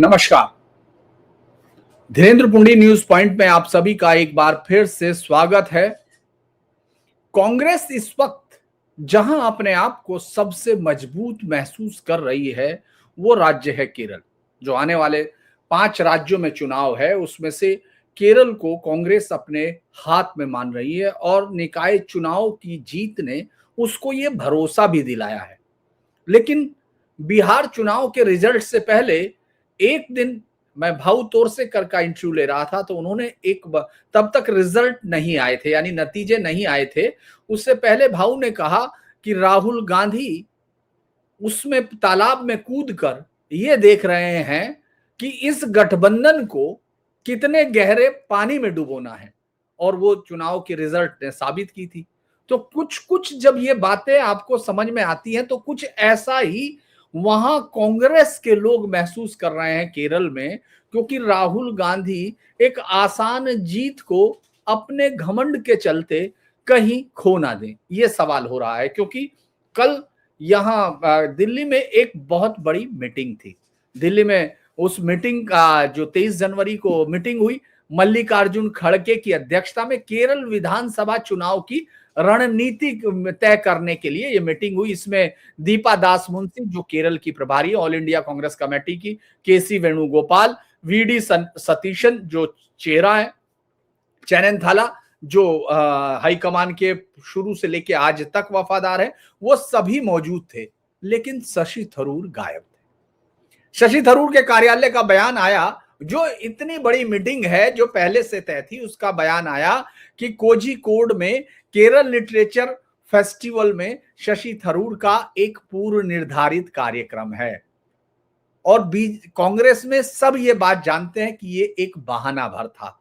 नमस्कार। Dhirendra पुंडी news point में आप सभी का एक बार फिर से स्वागत है। कांग्रेस इस वक्त जहां अपने आप को सबसे मजबूत महसूस कर रही है वो राज्य है केरल। जो आने वाले 5 राज्यों में चुनाव है उसमें से केरल को कांग्रेस अपने हाथ में मान रही है और निकाय चुनाव की जीत ने उसको ये भरोसा भी दिलाया है। लेकिन बिहार चुनाव के रिजल्ट से पहले एक दिन मैं भाऊ तोरसेकर का इंटरव्यू ले रहा था तो उन्होंने तब तक रिजल्ट नहीं आए थे, यानी नतीजे नहीं आए थे। उससे पहले भाऊ ने कहा कि राहुल गांधी उसमें तालाब में कूद कर ये देख रहे हैं कि इस गठबंधन को कितने गहरे पानी में डुबोना है, और वो चुनाव के रिजल्ट ने साबित की थी। तो कुछ कुछ जब ये बातें आपको समझ में आती हैं तो कुछ ऐसा ही वहां कांग्रेस के लोग महसूस कर रहे हैं केरल में, क्योंकि राहुल गांधी एक आसान जीत को अपने घमंड के चलते कहीं खो ना दें, ये सवाल हो रहा है। क्योंकि कल यहाँ दिल्ली में एक बहुत बड़ी मीटिंग थी। दिल्ली में उस मीटिंग का जो 23 जनवरी को मीटिंग हुई, मल्लिकार्जुन खड़गे की अध्यक्षता में केरल विधानसभा चुनाव की रणनीति तय करने के लिए ये मीटिंग हुई। इसमें दीपा दास मुंशी जो केरल की प्रभारी है ऑल इंडिया कांग्रेस कमेटी की, केसी वेणुगोपाल, वीडी सतीशन जो चेहरा है, चैनन थाला जो हाईकमान के शुरू से लेके आज तक वफादार है, वो सभी मौजूद थे। लेकिन शशि थरूर गायब थे। शशि थरूर के कार्यालय का बयान आया, जो इतनी बड़ी मीटिंग है जो पहले से तय थी, उसका बयान आया कि कोझिकोड में केरल लिटरेचर फेस्टिवल में शशि थरूर का एक पूर्व निर्धारित कार्यक्रम है। और कांग्रेस में सब ये बात जानते हैं कि ये एक बहाना भर था,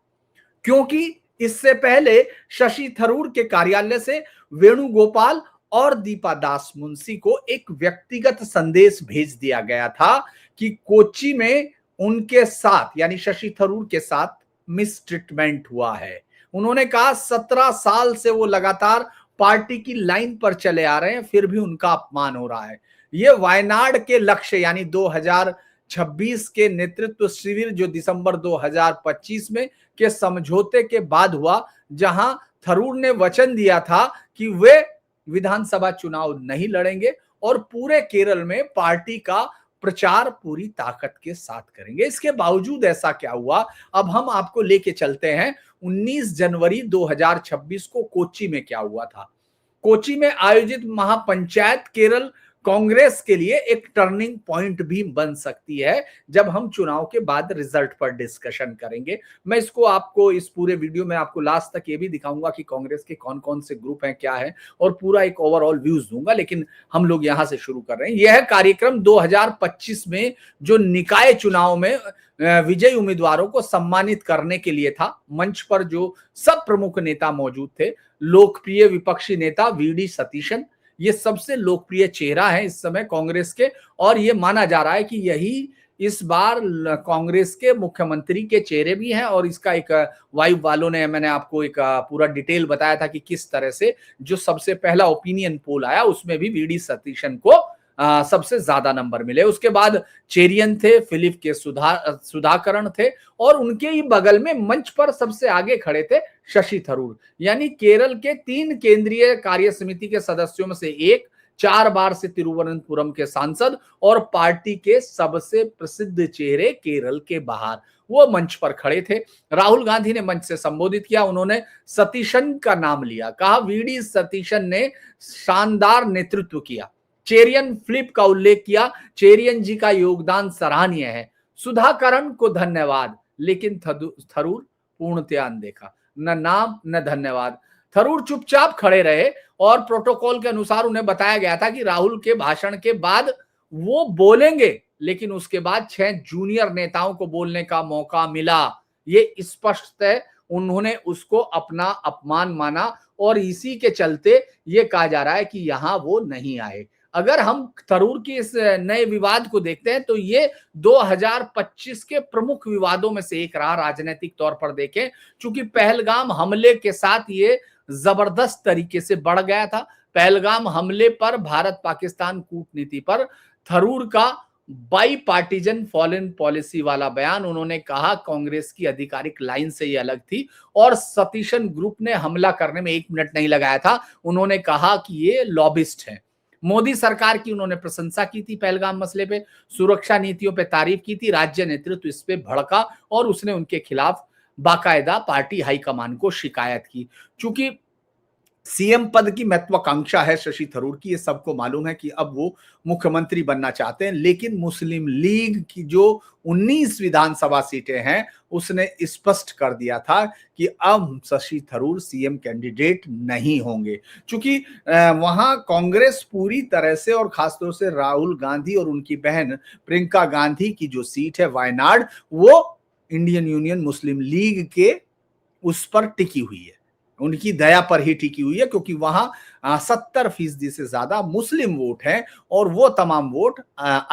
क्योंकि इससे पहले शशि थरूर के कार्यालय से वेणुगोपाल और दीपा दास मुंशी को एक व्यक्तिगत संदेश भेज दिया गया था कि कोच्चि में उनके साथ यानी शशि थरूर के साथ मिसट्रीटमेंट हुआ है। उन्होंने कहा 17 साल से वो लगातार पार्टी की लाइन पर चले आ रहे हैं, फिर भी उनका अपमान हो रहा है। ये वायनाड के लक्ष्य यानी 2026 के नेतृत्व शिविर जो दिसंबर 2025 में के समझौते के बाद हुआ, जहां थरूर ने वचन दिया था कि वे विधानसभा चुनाव नहीं लड़ेंगे और पूरे केरल में पार्टी का प्रचार पूरी ताकत के साथ करेंगे। इसके बावजूद ऐसा क्या हुआ, अब हम आपको लेके चलते हैं 19 जनवरी 2026 को कोच्चि में क्या हुआ था। कोच्चि में आयोजित महापंचायत केरल कांग्रेस के लिए एक टर्निंग पॉइंट भी बन सकती है, जब हम चुनाव के बाद रिजल्ट पर डिस्कशन करेंगे। मैं इसको आपको इस पूरे वीडियो में आपको लास्ट तक ये भी दिखाऊंगा कि कांग्रेस के कौन कौन से ग्रुप हैं, क्या है, और पूरा एक ओवरऑल व्यूज दूंगा। लेकिन हम लोग यहां से शुरू कर रहे हैं। यह कार्यक्रम 2025 में जो निकाय चुनाव में विजयी उम्मीदवारों को सम्मानित करने के लिए था। मंच पर जो सब प्रमुख नेता मौजूद थे, लोकप्रिय विपक्षी नेता वीडी सतीशन, ये सबसे लोकप्रिय चेहरा है इस समय कांग्रेस के, और ये माना जा रहा है कि यही इस बार कांग्रेस के मुख्यमंत्री के चेहरे भी हैं। और इसका एक वाइब वालों ने, मैंने आपको एक पूरा डिटेल बताया था कि किस तरह से जो सबसे पहला ओपिनियन पोल आया उसमें भी वीडी सतीशन को सबसे ज्यादा नंबर मिले। उसके बाद चेरियन थे, फिलिप के सुधाकरण थे, और उनके ही बगल में मंच पर सबसे आगे खड़े थे शशि थरूर, यानी केरल के 3 केंद्रीय कार्य समिति के सदस्यों में से एक, 4 बार से तिरुवनंतपुरम के सांसद और पार्टी के सबसे प्रसिद्ध चेहरे केरल के बाहर, वो मंच पर खड़े थे। राहुल गांधी ने मंच से संबोधित किया। उन्होंने सतीशन का नाम लिया, कहा वीडी सतीशन ने शानदार नेतृत्व किया। चेरियन फिलिप का उल्लेख किया, चेरियन जी का योगदान सराहनीय है। सुधाकरण को धन्यवाद, लेकिन थरूर पूर्णतया अनदेखा, न नाम न धन्यवाद। थरूर चुपचाप खड़े रहे और प्रोटोकॉल के अनुसार उन्हें बताया गया था कि राहुल के भाषण के बाद वो बोलेंगे, लेकिन उसके बाद 6 जूनियर नेताओं को बोलने का मौका मिला। ये स्पष्ट है, उन्होंने उसको अपना अपमान माना और इसी के चलते ये कहा जा रहा है कि यहां वो नहीं आए। अगर हम थरूर की इस नए विवाद को देखते हैं तो ये 2025 के प्रमुख विवादों में से एक रहा राजनीतिक तौर पर देखें, चूंकि पहलगाम हमले के साथ ये जबरदस्त तरीके से बढ़ गया था। पहलगाम हमले पर भारत पाकिस्तान कूटनीति पर थरूर का बाई पार्टीजन फॉरेन पॉलिसी वाला बयान। उन्होंने कहा कांग्रेस की आधिकारिक लाइन से ये अलग थी और सतीशन ग्रुप ने हमला करने में 1 मिनट नहीं लगाया था। उन्होंने कहा कि ये लॉबिस्ट है। मोदी सरकार की उन्होंने प्रशंसा की थी पहलगाम मसले पे, सुरक्षा नीतियों पे तारीफ की थी। राज्य नेतृत्व इस पे भड़का और उसने उनके खिलाफ बाकायदा पार्टी हाईकमान को शिकायत की। चूंकि सीएम पद की महत्वाकांक्षा है शशि थरूर की, ये सबको मालूम है कि अब वो मुख्यमंत्री बनना चाहते हैं, लेकिन मुस्लिम लीग की जो 19 विधानसभा सीटें हैं उसने स्पष्ट कर दिया था कि अब शशि थरूर सीएम कैंडिडेट नहीं होंगे। चूंकि वहां कांग्रेस पूरी तरह से और खासतौर से राहुल गांधी और उनकी बहन प्रियंका गांधी की जो सीट है वायनाड, वो इंडियन यूनियन मुस्लिम लीग के उस पर टिकी हुई है, उनकी दया पर ही टिकी हुई है, क्योंकि वहां 70% से ज्यादा मुस्लिम वोट हैं और वो तमाम वोट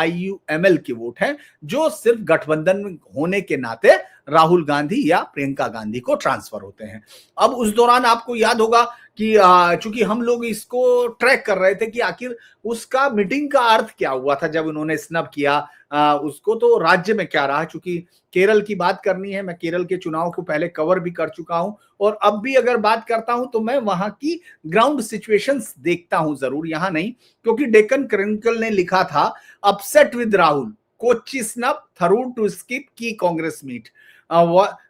IUML के वोट हैं जो सिर्फ गठबंधन होने के नाते राहुल गांधी या प्रियंका गांधी को ट्रांसफर होते हैं। अब उस दौरान आपको याद होगा कि चूंकि हम लोग इसको ट्रैक कर रहे थे कि आखिर उसका मीटिंग का अर्थ क्या हुआ था जब उन्होंने स्नब किया उसको, तो राज्य में क्या रहा। चूंकि केरल की बात करनी है, मैं केरल के चुनाव को पहले कवर भी कर चुका हूं और अब भी अगर बात करता हूं तो मैं वहां की ग्राउंड सिचुएशंस देखता हूं जरूर, यहां नहीं, क्योंकि डेक्कन क्रॉनिकल ने लिखा था upset with Rahul, Kochi snub, Tharoor to skip की कांग्रेस मीट।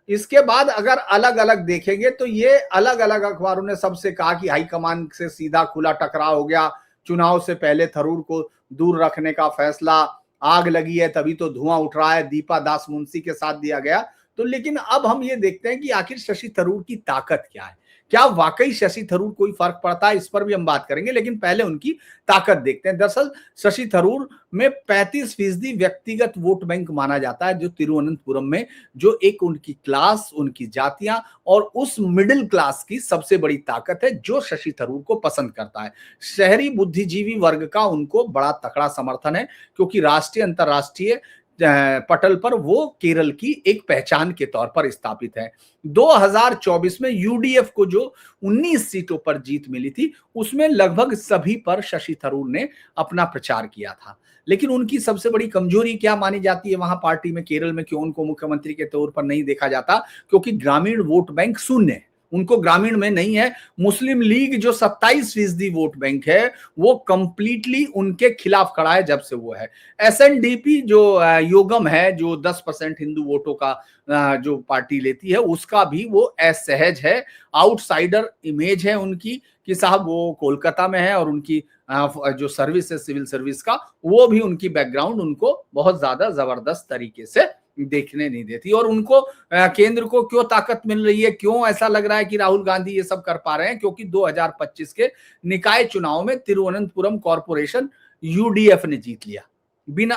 इसके बाद अगर अलग अलग देखेंगे तो ये अलग अलग अखबारों ने सबसे कहा कि हाईकमान से सीधा खुला टकराव हो गया, चुनाव से पहले थरूर को दूर रखने का फैसला, आग लगी है तभी तो धुआं उठ रहा है, दीपा दास मुंशी के साथ दिया गया। तो लेकिन अब हम ये देखते हैं कि आखिर शशि थरूर की ताकत क्या है, क्या वाकई शशि थरूर कोई फर्क पड़ता है, इस पर भी हम बात करेंगे, लेकिन पहले उनकी ताकत देखते हैं। दरअसल शशि थरूर में 35% व्यक्तिगत वोट बैंक माना जाता है, जो तिरुवनंतपुरम में जो एक उनकी क्लास, उनकी जातियां और उस मिडिल क्लास की सबसे बड़ी ताकत है जो शशि थरूर को पसंद करता है। शहरी बुद्धिजीवी वर्ग का उनको बड़ा तकड़ा समर्थन है, क्योंकि राष्ट्रीय अंतरराष्ट्रीय पटल पर वो केरल की एक पहचान के तौर पर स्थापित है। 2024 में यूडीएफ को जो 19 सीटों पर जीत मिली थी उसमें लगभग सभी पर शशि थरूर ने अपना प्रचार किया था। लेकिन उनकी सबसे बड़ी कमजोरी क्या मानी जाती है वहां पार्टी में, केरल में क्यों उनको मुख्यमंत्री के तौर पर नहीं देखा जाता, क्योंकि ग्रामीण वोट बैंक शून्य है, उनको ग्रामीण में नहीं है। मुस्लिम लीग जो 27% वोट बैंक है वो कंप्लीटली उनके खिलाफ खड़ा है जब से वो है। SNDP जो योगम है, जो 10% हिंदू वोटों का जो पार्टी लेती है, उसका भी वो असहज है, आउटसाइडर इमेज है उनकी कि साहब वो कोलकाता में है और उनकी जो सर्विस है सिविल सर्विस का, वो भी उनकी बैकग्राउंड उनको बहुत ज्यादा जबरदस्त तरीके से देखने नहीं देती। और उनको केंद्र को क्यों ताकत मिल रही है, क्यों ऐसा लग रहा है कि राहुल गांधी ये सब कर पा रहे हैं, क्योंकि 2025 के निकाय चुनाव में तिरुवनंतपुरम कॉरपोरेशन यूडीएफ ने जीत लिया। बिना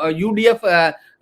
यूडीएफ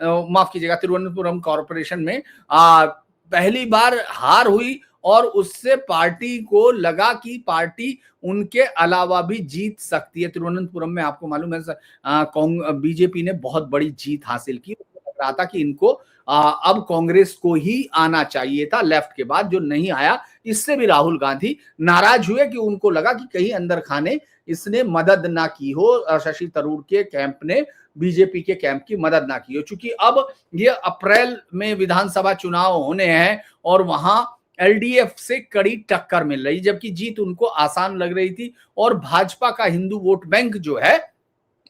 माफ कीजिएगा, तिरुवनंतपुरम कॉरपोरेशन में पहली बार हार हुई और उससे पार्टी को लगा कि पार्टी उनके अलावा भी जीत सकती है। तिरुवनंतपुरम में आपको मालूम है बीजेपी ने बहुत बड़ी जीत हासिल की, रहा था कि इनको अब कांग्रेस को ही आना चाहिए था लेफ्ट के बाद, जो नहीं आया। इससे भी राहुल गांधी नाराज हुए कि उनको लगा कि कहीं अंदर खाने इसने मदद ना की हो, शशि थरूर के कैंप ने बीजेपी के कैंप की मदद ना की हो। चूंकि अब ये अप्रैल में विधानसभा चुनाव होने हैं और वहां एलडीएफ से कड़ी टक्कर मिल रही, जबकि जीत उनको आसान लग रही थी और भाजपा का हिंदू वोट बैंक जो है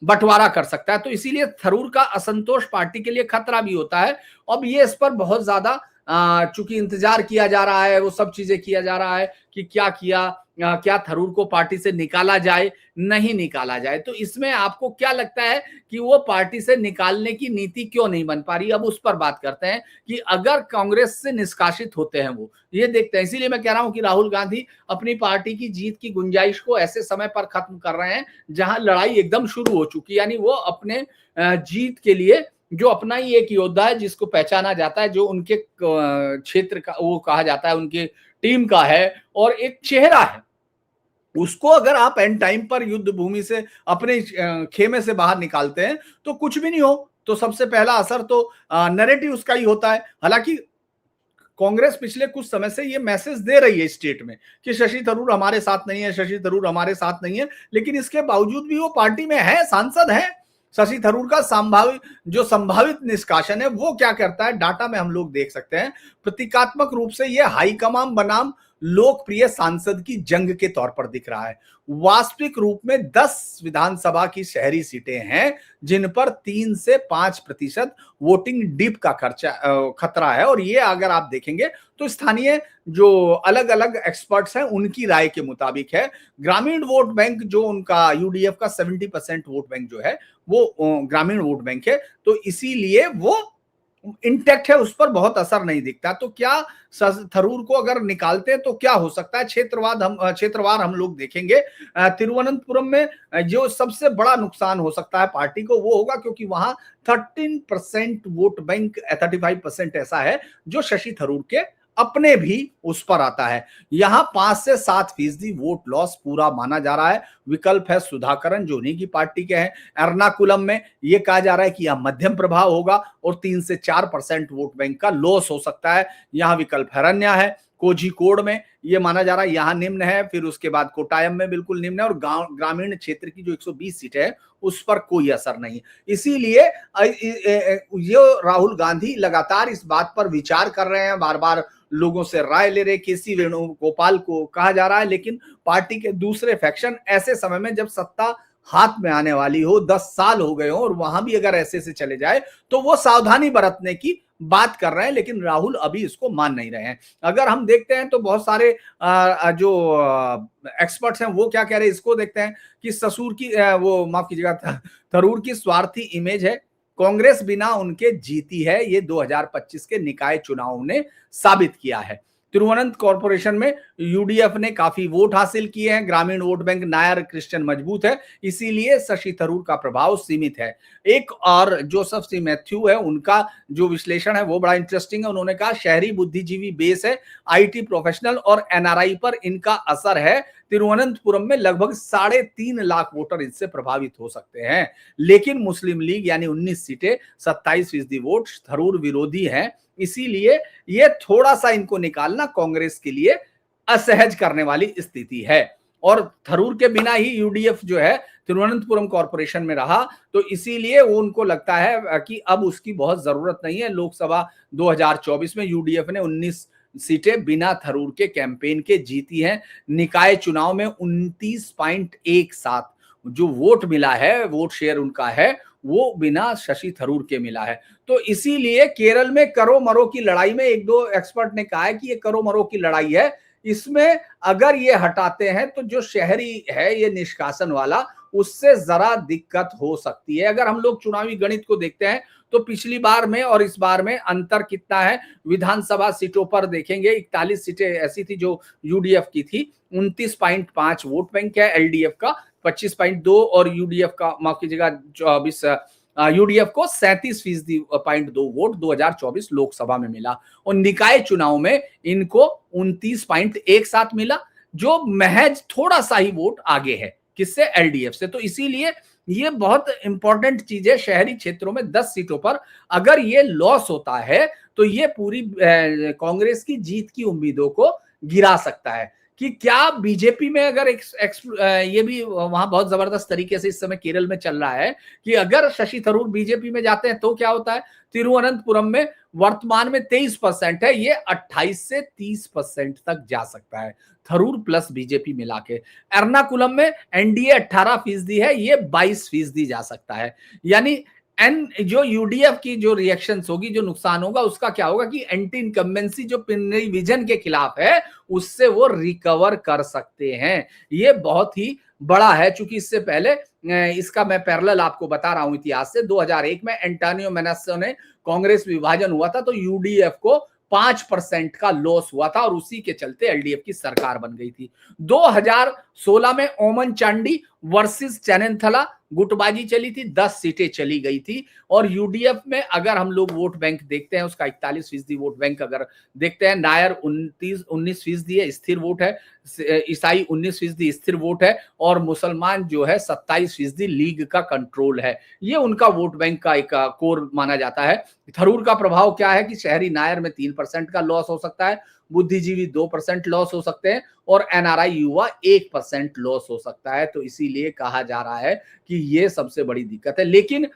बंटवारा कर सकता है। तो इसीलिए थरूर का असंतोष पार्टी के लिए खतरा भी होता है। अब ये इस पर बहुत ज्यादा चूंकि इंतजार किया जा रहा है, वो सब चीजें किया जा रहा है कि क्या किया, क्या थरूर को पार्टी से निकाला जाए, नहीं निकाला जाए। तो इसमें आपको क्या लगता है कि वो पार्टी से निकालने की नीति क्यों नहीं बन पा रही? अब उस पर बात करते हैं कि अगर कांग्रेस से निष्कासित होते हैं वो, ये देखते हैं। इसीलिए मैं कह रहा हूं कि राहुल गांधी अपनी पार्टी की जीत की गुंजाइश को ऐसे समय पर खत्म कर रहे हैं जहां लड़ाई एकदम शुरू हो चुकी है। यानी वो अपने जीत के लिए जो अपना ही एक योद्धा है जिसको पहचाना जाता है, जो उनके क्षेत्र का वो कहा जाता है, उनके टीम का है और एक चेहरा है, उसको अगर आप एंड टाइम पर युद्ध भूमि से अपने खेमे से बाहर निकालते हैं तो कुछ भी नहीं हो, तो सबसे पहला असर तो नैरेटिव उसका ही होता है। हालांकि कांग्रेस पिछले कुछ समय से ये मैसेज दे रही है स्टेट में कि शशि थरूर हमारे साथ नहीं है, शशि थरूर हमारे साथ नहीं है, लेकिन इसके बावजूद भी वो पार्टी में है, सांसद है शशि थरूर का संभावित निष्कासन है वो क्या करता है, डाटा में हम लोग देख सकते हैं। प्रतीकात्मक रूप से ये हाईकमान बनाम लोकप्रिय सांसद की जंग के तौर पर दिख रहा है। वास्तविक रूप में 10 विधानसभा की शहरी सीटें हैं जिन पर 3 से 5% वोटिंग डिप का खतरा है। और ये अगर आप देखेंगे तो स्थानीय जो अलग अलग एक्सपर्ट्स हैं उनकी राय के मुताबिक है। ग्रामीण वोट बैंक जो उनका यूडीएफ का 70% वोट बैंक जो है वो ग्रामीण वोट बैंक है, तो इसीलिए वो इंटैक्ट है, उस पर बहुत असर नहीं दिखता। तो क्या थरूर को अगर निकालते हैं तो क्या हो सकता है? क्षेत्रवार हम लोग देखेंगे। तिरुवनंतपुरम में जो सबसे बड़ा नुकसान हो सकता है पार्टी को वो होगा, क्योंकि वहां 13% वोट बैंक 35% ऐसा है जो शशि थरूर के अपने भी उस पर आता है। यहां 5 से 7% वोट लॉस पूरा माना जा रहा है। विकल्प है सुधाकरन जो उन्हीं की पार्टी के हैं। एर्नाकुलम में यह कहा जा रहा है कि यह मध्यम प्रभाव होगा और 3 से 4% वोट बैंक का लॉस हो सकता है। यहां विकल्प हरण्या है। कोझिकोड में यह माना जा रहा है यहां निम्न है, फिर उसके बाद कोटायम में बिल्कुल निम्न है, और ग्रामीण क्षेत्र की जो 120 सीटें है उस पर कोई असर नहीं। इसीलिए ये राहुल गांधी लगातार इस बात पर विचार कर रहे हैं, बार बार लोगों से राय ले रहे। केसी वेणुगोपाल को कहा जा रहा है, लेकिन पार्टी के दूसरे फैक्शन ऐसे समय में जब सत्ता हाथ में आने वाली हो, 10 साल हो गए हो और वहां भी अगर ऐसे से चले जाए तो वो सावधानी बरतने की बात कर रहे हैं, लेकिन राहुल अभी इसको मान नहीं रहे हैं। अगर हम देखते हैं तो बहुत सारे जो एक्सपर्ट्स हैं वो क्या कह रहे हैं, इसको देखते हैं कि ससुर की वो माफ कीजिएगा थरूर की स्वार्थी इमेज है, कांग्रेस बिना उनके जीती है, ये 2025 के निकाय चुनाव ने साबित किया है। तिरुवनंत कॉर्पोरेशन में यूडीएफ ने काफी वोट हासिल किए हैं। ग्रामीण वोट बैंक नायर क्रिश्चियन मजबूत है, इसीलिए शशि थरूर का प्रभाव सीमित है। एक और जोसेफ सी मैथ्यू है, उनका जो विश्लेषण है वो बड़ा इंटरेस्टिंग है। उन्होंने कहा शहरी बुद्धिजीवी बेस है, आईटी प्रोफेशनल और एनआरआई पर इनका असर है। तिरुवनंतपुरम में लगभग 3.5 लाख वोटर इससे प्रभावित हो सकते हैं, लेकिन मुस्लिम लीग यानी 19 सीटें 27% वोट थरूर विरोधी हैं, इसीलिए ये थोड़ा सा इनको निकालना कांग्रेस के लिए असहज करने वाली स्थिति है। और थरूर के बिना ही यूडीएफ जो है तिरुवनंतपुरम कॉर्पोरेशन में रहा, तो इसीलिए वो उनको लगता है कि अब उसकी बहुत जरूरत नहीं है। लोकसभा 2024 में यूडीएफ ने 19 सीटें बिना थरूर के कैंपेन के जीती हैं। निकाय चुनाव में 29.17 जो वोट मिला है, वोट शेयर उनका है, वो बिना शशि थरूर के मिला है। तो इसीलिए केरल में करो मरो की लड़ाई में एक दो एक्सपर्ट ने कहा है कि ये करो मरो की लड़ाई है, इसमें अगर ये हटाते हैं तो जो शहरी है ये निष्कासन वाला, उससे जरा दिक्कत हो सकती है। अगर हम लोग चुनावी गणित को देखते हैं तो पिछली बार में और इस बार में अंतर कितना है, विधानसभा सीटों पर देखेंगे 41 सीटें ऐसी थी जो यूडीएफ की थी, 29.5 वोट बैंक है एलडीएफ का, 25.2 और यूडीएफ का माफ कीजिएगा 24 यूडीएफ को 37.2 वोट 2024 लोकसभा में मिला, और निकाय चुनाव में इनको 29.17 मिला, जो महज थोड़ा सा ही वोट आगे है किससे, एलडीएफ से। तो इसीलिए ये बहुत इंपॉर्टेंट चीज है। शहरी क्षेत्रों में 10 सीटों पर अगर ये लॉस होता है तो ये पूरी कांग्रेस की जीत की उम्मीदों को गिरा सकता है। कि क्या बीजेपी में अगर ये भी वहां बहुत जबरदस्त तरीके से इस समय केरल में चल रहा है कि अगर शशि थरूर बीजेपी में जाते हैं तो क्या होता है। तिरुवनंतपुरम में वर्तमान में 23% है, ये 28 से 30% तक जा सकता है थरूर प्लस बीजेपी मिला के। एर्नाकुलम में एनडीए 18% है, ये 22% जा सकता है। यानी जो यूडीएफ की जो रिएक्शंस होगी, जो नुकसान होगा उसका क्या होगा कि एंटी इनकम्बेंसी जो पिनरई विजन के खिलाफ है उससे वो रिकवर कर सकते हैं। ये बहुत ही बड़ा है, चूंकि इससे पहले इसका मैं पैरेलल आपको बता रहा हूं इतिहास से। 2001 में एंटोनियो मेनेस्सो ने कांग्रेस विभाजन हुआ था तो यूडीएफ को 5% का लॉस हुआ था और उसी के चलते एलडीएफ की सरकार बन गई थी। 2016 में ओमन चांडी वर्सेस चैनथला गुटबाजी चली थी, 10 सीटें चली गई थी। और यूडीएफ में अगर हम लोग वोट बैंक देखते हैं, उसका 41% वोट बैंक अगर देखते हैं, नायर 19% है, स्थिर वोट है, ईसाई 19% स्थिर वोट है, और मुसलमान जो है 27% लीग का कंट्रोल है। ये उनका वोट बैंक का एक कोर माना जाता है। थरूर का प्रभाव क्या है कि शहरी नायर में 3% का लॉस हो सकता है, बुद्धिजीवी 2% लॉस हो सकते हैं और एनआरआई युवा 1% लॉस हो सकता है। तो इसीलिए कहा जा रहा है कि ये सबसे बड़ी दिक्कत है। लेकिन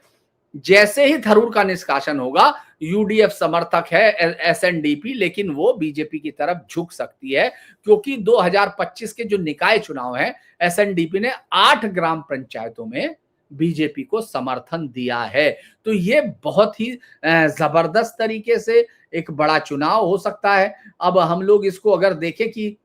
जैसे ही थरूर का निष्कासन होगा, यूडीएफ समर्थक है एसएनडीपी, लेकिन वो बीजेपी की तरफ झुक सकती है, क्योंकि 2025 के जो निकाय चुनाव हैं, एसएनडीपी ने 8 ग्राम पंचायतों में बीजेपी को समर्थन दिया है। तो ये बहुत ही जबरदस्त तरीके से एक बड़ा चुनाव हो सकता है। अब हम लोग इसको अगर देखें कि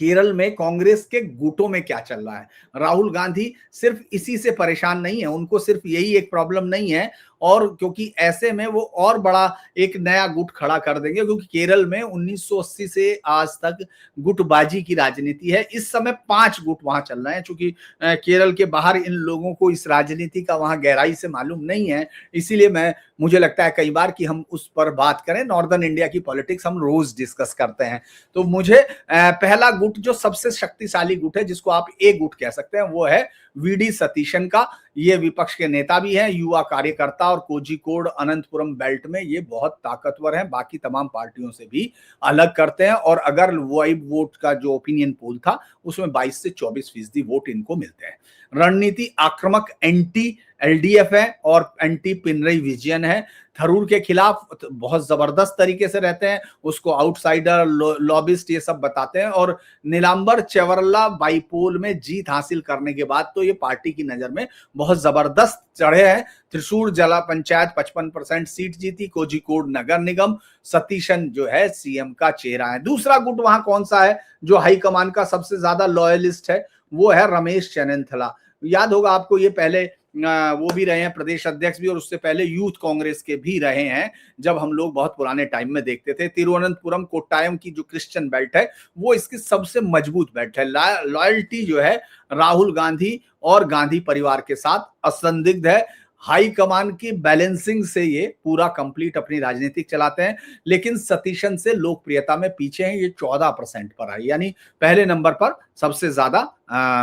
केरल में कांग्रेस के गुटों में क्या चल रहा है, राहुल गांधी सिर्फ इसी से परेशान नहीं है, उनको सिर्फ यही एक प्रॉब्लम नहीं है, और क्योंकि ऐसे में वो और बड़ा एक नया गुट खड़ा कर देंगे, क्योंकि केरल में 1980 से आज तक गुटबाजी की राजनीति है। इस समय 5 गुट वहां चल रहे हैं। चूंकि केरल के बाहर इन लोगों को इस राजनीति का वहां गहराई से मालूम नहीं है, इसीलिए मुझे लगता है कई बार कि हम उस पर बात करें। नॉर्दर्न इंडिया की पॉलिटिक्स हम रोज डिस्कस करते हैं। तो मुझे पहला गुट जो सबसे शक्तिशाली गुट है, जिसको आप ए गुट कह सकते हैं, वो है वीडी सतीशन का। ये विपक्ष के नेता भी हैं, युवा कार्यकर्ता, और कोझिकोड अनंतपुरम बेल्ट में ये बहुत ताकतवर हैं, बाकी तमाम पार्टियों से भी अलग करते हैं। और अगर वाइब वोट का जो ओपिनियन पोल था, उसमें 22 से 24% वोट इनको मिलते हैं। रणनीति आक्रामक एंटी एलडीएफ है और एंटी पिनरई विजयन है। थरूर के खिलाफ बहुत जबरदस्त तरीके से रहते हैं, उसको आउटसाइडर, लॉबिस्ट ये सब बताते हैं। और नीलांबर चेवरला बाईपोल में जीत हासिल करने के बाद तो ये पार्टी की नजर में बहुत जबरदस्त चढ़े हैं। त्रिशूर जिला पंचायत 55% सीट जीती। कोझिकोड नगर निगम, सतीशन जो है सीएम का चेहरा है। दूसरा गुट वहां कौन सा है जो हाईकमान का सबसे ज्यादा लॉयलिस्ट है, वो है रमेश चेन्निथला। याद होगा आपको, ये पहले वो भी रहे हैं प्रदेश अध्यक्ष भी, और उससे पहले यूथ कांग्रेस के भी रहे हैं, जब हम लोग बहुत पुराने टाइम में देखते थे। तिरुवनंतपुरम कोट्टायम की जो क्रिश्चियन बेल्ट है, वो इसकी सबसे मजबूत बेल्ट है। लॉयल्टी जो है राहुल गांधी और गांधी परिवार के साथ असंदिग्ध है। हाई कमान की बैलेंसिंग से ये पूरा कंप्लीट अपनी राजनीतिक चलाते हैं। लेकिन सतीशन से लोकप्रियता में पीछे हैं, ये 14% पर आई, यानी पहले नंबर पर सबसे ज्यादा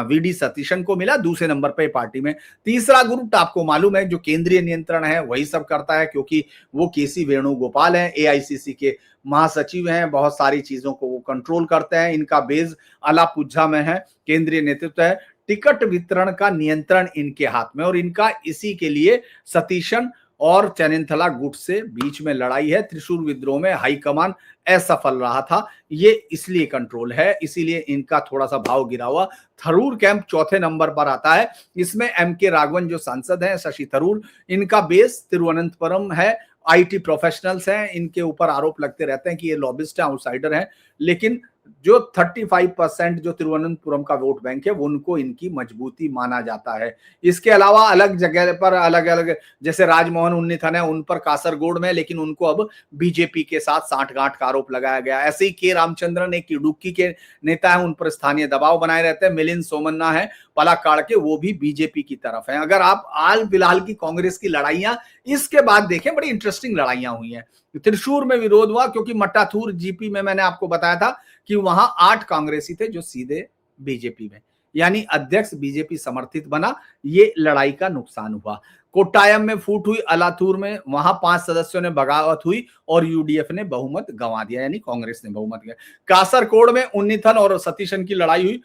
वीडी सतीशन को मिला, दूसरे नंबर पर पार्टी में। तीसरा ग्रुप आपको मालूम है, जो केंद्रीय नियंत्रण है वही सब करता है, क्योंकि वो केसी वेणुगोपाल हैं, एआईसीसी के महासचिव हैं, बहुत सारी चीजों को वो कंट्रोल करते हैं। इनका बेस अलापुझा में है, केंद्रीय नेतृत्व है। टिकट वितरण का नियंत्रण इनके हाथ में, और इनका इसी के लिए सतीशन और चेन्निथला गुट से बीच में लड़ाई है। त्रिशूर विद्रोह में हाईकमान असफल रहा था, ये इसलिए कंट्रोल है, इसीलिए इनका थोड़ा सा भाव गिरा हुआ। थरूर कैंप चौथे नंबर पर आता है। इसमें एमके राघवन जो सांसद हैं, शशि थरूर, इनका बेस तिरुवनंतपुरम है। आईटी प्रोफेशनल्स हैं, इनके ऊपर आरोप लगते रहते हैं कि ये लॉबिस्ट हैं, आउटसाइडर हैं। लेकिन जो 35% जो तिरुवनंतपुरम का वोट बैंक है, वो उनको इनकी मजबूती माना जाता है। इसके अलावा अलग जगह पर अलग अलग, जैसे राजमोहन उन्नीथन है, उन पर कासरगोड में, लेकिन उनको अब बीजेपी के साथ सांठगांठ का आरोप लगाया गया। ऐसे ही के रामचंद्रन एक इडुक्की के नेता है, उन पर स्थानीय दबाव बनाए रहते हैं। मिलिंद सोमन्ना है पलाक्काड़ के, वो भी बीजेपी की तरफ है। अगर आप हाल फिलहाल की कांग्रेस की लड़ाइयां इसके बाद देखें, बड़ी इंटरेस्टिंग लड़ाइयां हुई हैं। त्रिशूर में विरोध हुआ, क्योंकि मट्टाथूर जीपी में मैंने आपको बताया था कि वहां 8 कांग्रेसी थे जो सीधे बीजेपी में, यानी अध्यक्ष बीजेपी समर्थित बना। ये लड़ाई का नुकसान हुआ। कोट्टायम में फूट हुई, अलाथूर में वहां 5 सदस्यों ने बगावत हुई और यूडीएफ ने बहुमत गंवा दिया, यानी कांग्रेस ने बहुमत गया। कासरकोड में उन्नीथन और सतीशन की लड़ाई हुई,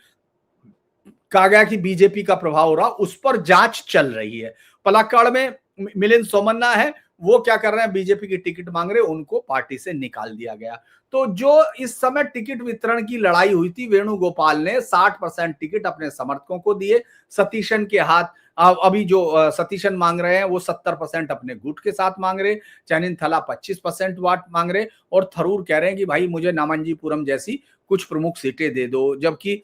कहा गया कि बीजेपी का प्रभाव हो रहा, उस पर जांच चल रही है। पलाक्काड़ में मिलिंद सोमन्ना है, वो क्या कर रहे हैं, बीजेपी की टिकट मांग रहे, उनको पार्टी से निकाल दिया गया। तो जो इस समय टिकट वितरण की लड़ाई हुई थी, वेणुगोपाल ने 60% टिकट अपने समर्थकों को दिए। सतीशन के हाथ, अभी जो सतीशन मांग रहे हैं वो 70% अपने गुट के साथ मांग रहे। चेन्निथला 25% वोट मांग रहे, और थरूर कह रहे हैं कि भाई मुझे नामंजीपुरम जैसी कुछ प्रमुख सीटें दे दो। जबकि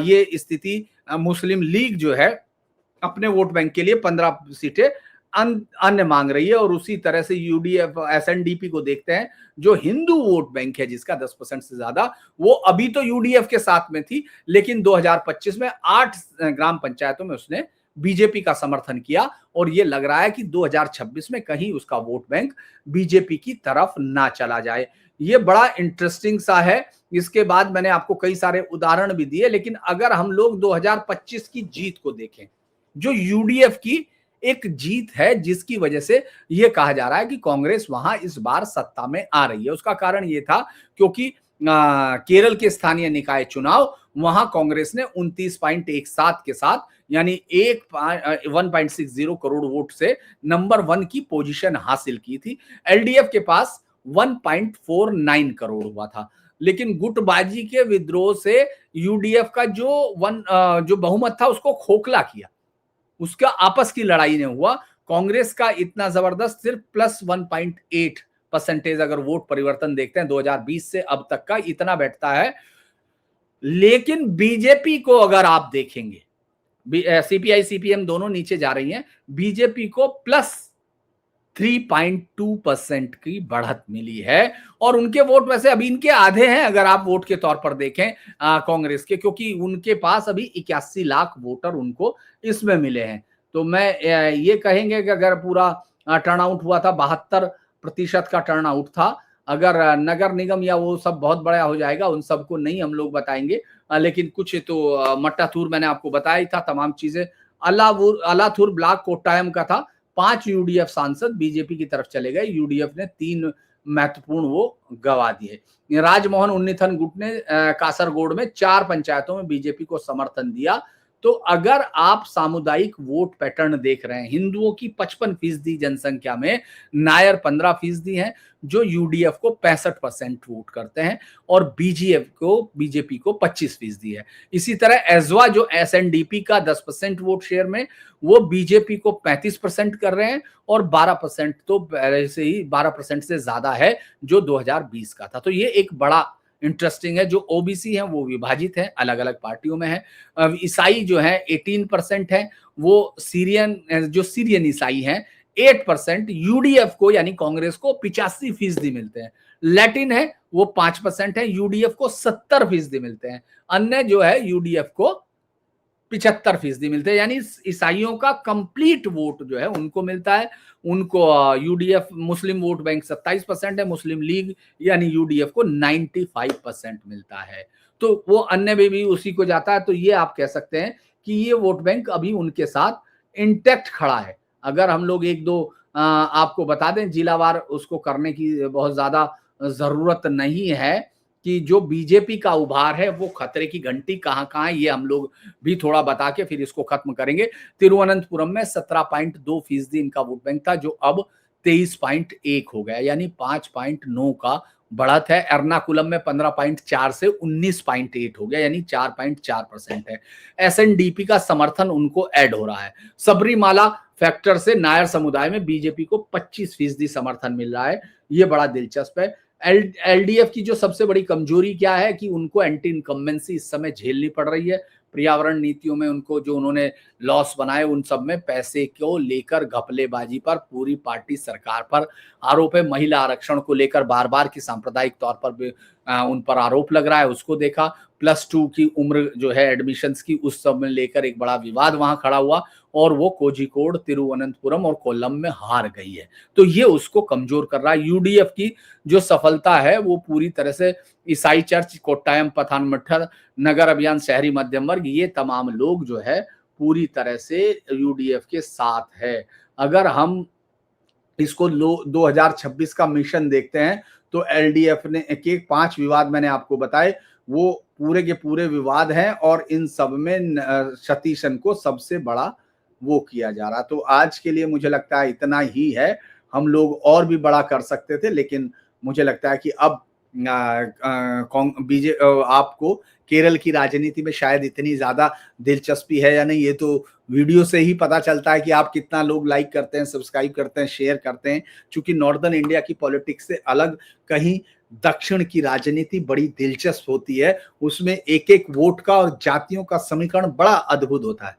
ये स्थिति मुस्लिम लीग जो है अपने वोट बैंक के लिए 15 सीटें अन्य मांग रही है। और उसी तरह से यूडीएफ एसएनडीपी को देखते हैं, जो हिंदू वोट बैंक है जिसका 10% से ज्यादा, वो अभी तो यूडीएफ के साथ में थी, लेकिन 2025 में 8 ग्राम पंचायतों में उसने बीजेपी का समर्थन किया। और ये लग रहा है कि 2026 में कहीं उसका वोट बैंक बीजेपी की तरफ ना चला जाए। ये बड़ा इंटरेस्टिंग सा है। इसके बाद मैंने आपको कई सारे उदाहरण भी दिए, लेकिन अगर हम लोग 2025 की जीत को देखें, जो यूडीएफ की एक जीत है, जिसकी वजह से यह कहा जा रहा है कि कांग्रेस वहां इस बार सत्ता में आ रही है, उसका कारण यह था क्योंकि केरल के स्थानीय निकाय चुनाव, वहां कांग्रेस ने 29.17 के साथ यानी 1.60 करोड़ वोट से नंबर 1 की पोजीशन हासिल की थी। एलडीएफ के पास 1.49 करोड़ हुआ था, लेकिन गुटबाजी के विद्रोह से यूडीएफ का जो बहुमत था उसको खोखला किया। उसका आपस की लड़ाई ने हुआ। कांग्रेस का इतना जबरदस्त सिर्फ +1.8% अगर वोट परिवर्तन देखते हैं 2020 से अब तक का इतना बैठता है। लेकिन बीजेपी को अगर आप देखेंगे, सीपीआई सीपीएम दोनों नीचे जा रही हैं, बीजेपी को +3.2% की बढ़त मिली है। और उनके वोट वैसे अभी इनके आधे हैं अगर आप वोट के तौर पर देखें कांग्रेस के, क्योंकि उनके पास अभी 81 लाख वोटर उनको इसमें मिले हैं। तो मैं ये कहेंगे कि अगर पूरा टर्नआउट हुआ था 72% का टर्नआउट था। अगर नगर निगम या वो सब बहुत बड़ा हो जाएगा, उन सबको नहीं हम लोग बताएंगे, लेकिन कुछ तो मट्टाथूर मैंने आपको बताया ही था तमाम चीजें। अलाथूर ब्लॉक कोट्टायम का था। 5 यूडीएफ सांसद बीजेपी की तरफ चले गए, यूडीएफ ने 3 महत्वपूर्ण वो गवा दिए। राजमोहन उन्नीथन गुट ने कासरगोड में 4 पंचायतों में बीजेपी को समर्थन दिया। तो अगर आप सामुदायिक वोट पैटर्न देख रहे हैं, हिंदुओं की 55% जनसंख्या में नायर 15% हैं, जो यूडीएफ को 65% वोट करते हैं, और बीजेपी को 25% है। इसी तरह एजवा जो एसएनडीपी का 10% वोट शेयर में, वो बीजेपी को 35% कर रहे हैं, और 12% तो पहले से ही 12% से ज्यादा है जो 2020 का था। तो ये एक बड़ा इंटरेस्टिंग है। जो ओबीसी हैं वो विभाजित हैं, अलग अलग पार्टियों में है। ईसाई जो है 18% है, वो सीरियन ईसाई हैं 8%। यूडीएफ को यानी कांग्रेस को 85% मिलते हैं। लैटिन है वो 5% है, यूडीएफ को 70% मिलते हैं। अन्य जो है यूडीएफ को 75% मिलते हैं, यानी ईसाइयों का कंप्लीट वोट जो है उनको मिलता है। उनको यूडीएफ मुस्लिम वोट बैंक 27% है, मुस्लिम लीग यानी यूडीएफ को 95% मिलता है। तो वो अन्य में भी उसी को जाता है। तो ये आप कह सकते हैं कि ये वोट बैंक अभी उनके साथ इंटैक्ट खड़ा है। अगर हम लोग एक दो आपको बता दें जिलावार, उसको करने की बहुत ज्यादा जरूरत नहीं है कि जो बीजेपी का उभार है वो खतरे की घंटी कहां कहां है, ये हम लोग भी थोड़ा बता के फिर इसको खत्म करेंगे। तिरुवनंतपुरम में 17.2% इनका वोट बैंक था, जो अब 23.1 हो गया, यानी 5.9 का बढ़त है। एर्नाकुलम में 15.4 से 19.8 हो गया, यानी 4.4% है। एसएनडीपी का समर्थन उनको ऐड हो रहा है। सबरीमाला फैक्टर से नायर समुदाय में बीजेपी को 25% समर्थन मिल रहा है। ये बड़ा दिलचस्प है। एलडीएफ की जो सबसे बड़ी कमजोरी क्या है कि उनको एंटी इनकम्बेंसी इस समय झेलनी पड़ रही है। पर्यावरण नीतियों में उनको जो उन्होंने लॉस बनाए, उन सब में पैसे को लेकर घपलेबाजी पर पूरी पार्टी सरकार पर आरोप है। महिला आरक्षण को लेकर बार बार की सांप्रदायिक तौर पर भी उन पर आरोप लग रहा है, उसको देखा। +2 की उम्र जो है एडमिशंस की, उस सब में लेकर एक बड़ा विवाद वहां खड़ा हुआ, और वो कोझिकोड, तिरुवनंतपुरम और कोल्लम में हार गई है। तो ये उसको कमजोर कर रहा है। यूडीएफ की जो सफलता है वो पूरी तरह से ईसाई चर्च, कोट्टायम, पथानमथिट्टा, नगर अभियान, शहरी मध्यम वर्ग, ये तमाम लोग जो है पूरी तरह से यूडीएफ के साथ है। अगर हम इसको 2026 का मिशन देखते हैं तो एलडीएफ ने के 5 विवाद मैंने आपको बताए, वो पूरे के पूरे विवाद हैं, और इन सब में सतीशन को सबसे बड़ा वो किया जा रहा। तो आज के लिए मुझे लगता है इतना ही है। हम लोग और भी बड़ा कर सकते थे, लेकिन मुझे लगता है कि अब आपको केरल की राजनीति में शायद इतनी ज्यादा दिलचस्पी है या नहीं, ये तो वीडियो से ही पता चलता है कि आप कितना लोग लाइक करते हैं, सब्सक्राइब करते हैं, शेयर करते हैं। क्योंकि नॉर्दर्न इंडिया की पॉलिटिक्स से अलग कहीं दक्षिण की राजनीति बड़ी दिलचस्प होती है। उसमें एक एक वोट का और जातियों का समीकरण बड़ा अद्भुत होता है।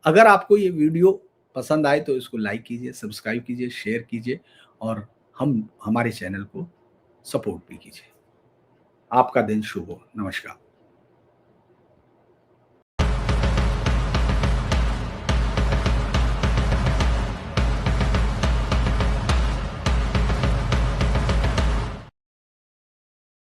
अगर आपको ये वीडियो पसंद आए तो इसको लाइक कीजिए, सब्सक्राइब कीजिए, शेयर कीजिए, और हमारे चैनल को सपोर्ट भी कीजिए। आपका दिन शुभ हो। नमस्कार।